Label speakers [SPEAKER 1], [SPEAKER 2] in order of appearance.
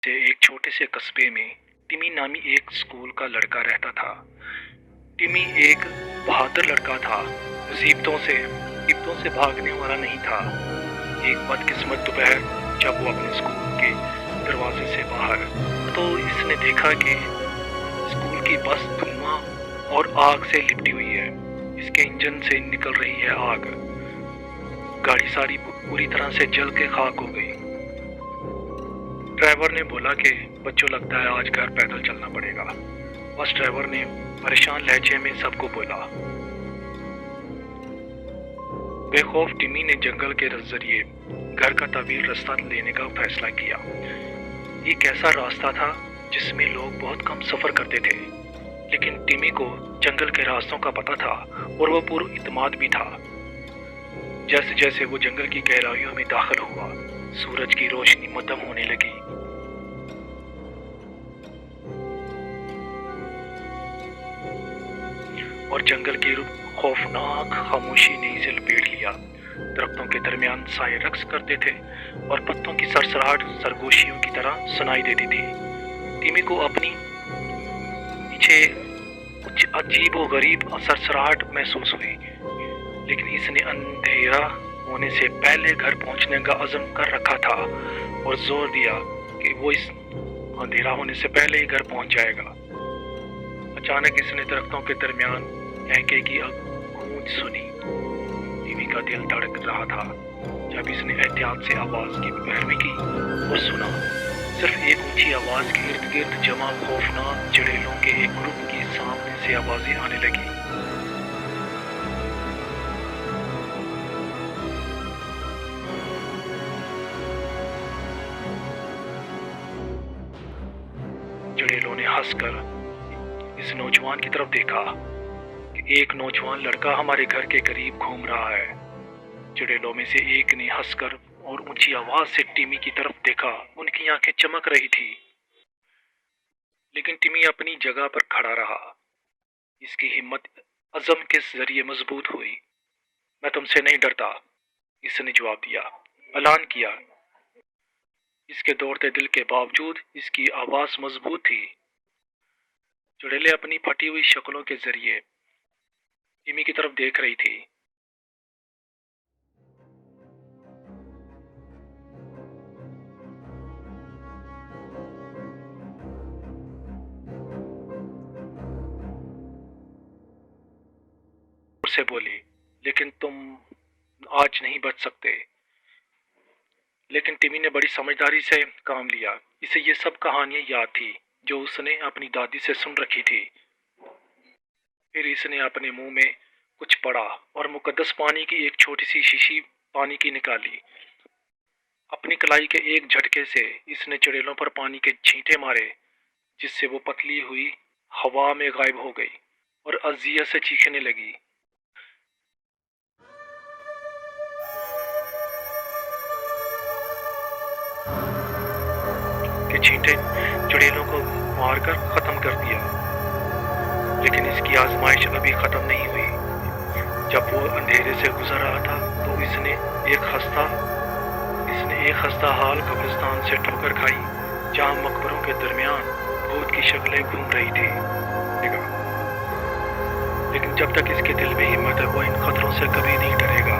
[SPEAKER 1] से एक छोटे से कस्बे में टिमी नामी एक स्कूल का लड़का रहता था। टिमी एक बहादुर लड़का था, मुसीबतों से भागने वाला नहीं था। एक बदकिस्मत दोपहर जब वो अपने स्कूल के दरवाजे से बाहर तो इसने देखा कि स्कूल की बस धुआं और आग से लिपटी हुई है। इसके इंजन से निकल रही है आग। गाड़ी सारी पूरी तरह से जल के खाक हो गई। ड्राइवर ने बोला कि बच्चों, लगता है आज घर पैदल चलना पड़ेगा। बस ड्राइवर ने परेशान लहजे में सबको बोला। बेखौफ टिमी ने जंगल के जरिए घर का तवील रास्ता लेने का फैसला किया। एक ऐसा रास्ता था जिसमें लोग बहुत कम सफर करते थे, लेकिन टिमी को जंगल के रास्तों का पता था और वो पूरा इत्मीनान भी था। जैसे जैसे वो जंगल की गहराइयों में दाखिल हुआ, सूरज की रोशनी मध्यम होने लगी। और जंगल की खौफनाक खामोशी ने इसे लपेट लिया। दरख्तों के दरमियान साए रक्स करते थे और पत्तों की सरसराहट सरगोशियों की तरह सुनाई देती थी। टिमी को अपनी पीछे कुछ अजीब और गरीब सरसराहट महसूस हुई, लेकिन इसने अंधेरा होने से पहले घर पहुंचने का अज़्म कर रखा था और जोर दिया कि वो इस अंधेरा होने से पहले ही घर पहुंच जाएगा। अचानक इसने दरख्तों के दरमियान कहके की गूंज सुनी। टिमी का दिल धड़क रहा था जब इसने एहतियात से आवाज की पैरवी की और सुना। सिर्फ एक ऊंची आवाज के इर्द गिर्द जमा खौफनाक चड़ेलों के एक ग्रुप की सामने से आवाजें आने लगी। चड़ेलों ने हंसकर इस नौजवान की तरफ देखा कि एक नौजवान लड़का हमारे घर के करीब घूम रहा है। चड़ेलों में से एक ने हंसकर और ऊंची आवाज से टिमी की तरफ देखा। उनकी आंखें चमक रही थी, लेकिन टिमी अपनी जगह पर खड़ा रहा। इसकी हिम्मत अज़म के जरिए मजबूत हुई। मैं तुमसे नहीं डरता, इसने जवाब दिया, ऐलान किया। इसके दौड़ते दिल के बावजूद इसकी आवाज मजबूत थी। चुड़ैलें अपनी फटी हुई शक्लों के जरिए टिमी की तरफ देख रही थी। से बोली, लेकिन तुम आज नहीं बच सकते। लेकिन टिमी ने बड़ी समझदारी से काम लिया। इसे ये सब कहानियां याद थी जो उसने अपनी दादी से सुन रखी थी। फिर इसने अपने मुंह में कुछ पड़ा और मुकद्दस पानी की एक छोटी सी शीशी पानी की निकाली। अपनी कलाई के एक झटके से इसने चुड़ैलों पर पानी के छींटे मारे, जिससे वो पतली हुई हवा में गायब हो गई और अजियत से चीखने लगी। के छींटे चुड़ैलों को मारकर खत्म कर दिया, लेकिन इसकी आजमाइश अभी खत्म नहीं हुई। जब वो अंधेरे से गुजर रहा था तो इसने एक खस्ता हाल कब्रिस्तान से ठोकर खाई, जहां मकबरों के दरमियान भूत की शक्लें घूम रही थी। लेकिन जब तक इसके दिल में हिम्मत है, वो इन खतरों से कभी नहीं डरेगा।